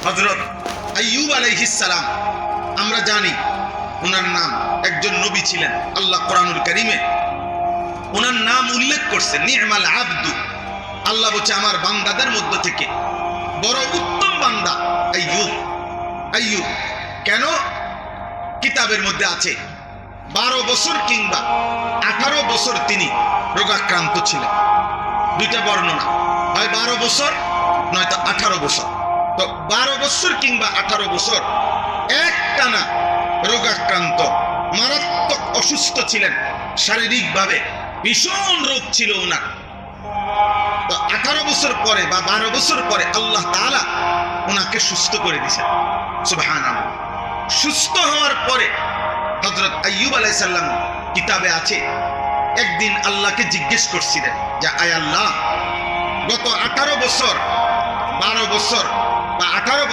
হযরত আইয়ুব আলাইহিস সালাম, আমরা জানি ওনার নাম, একজন নবী ছিলেন। আল্লাহ কোরআনুল কারীমে ওনার নাম উল্লেখ করছে, নি'মাল আবদু। আল্লাহ বলছে আমার বান্দাদের মধ্য থেকে বড় উত্তম বান্দা আইয়ুব। আইয়ুব কেন? কিতাবের মধ্যে আছে 12 বছর কিংবা 18 বছর তিনি রোগাক্রান্ত ছিলেন। দুইটা বর্ণনা, হয় 12 বছর নয়তো 18 বছর। তো 12 বছর কিংবা 18 বছর একটানা রোগাক্রান্ত, মারাত্মক অসুস্থ ছিলেন, শারীরিকভাবে ভীষণ রোগ ছিল ওনার। তো 18 বছর পরে বা 12 বছর পরে আল্লাহ তাআলা ওনাকে সুস্থ করে দিয়েছেন। সুবহানাল্লাহ। সুস্থ হওয়ার পরে হযরত আইয়ুব আলাইহিস সালাম কিতাবে আছে, একদিন আল্লাহকে জিজ্ঞেস করছিলেন যে আয় আল্লাহ, গত 18 বছর 12 বছর বা 18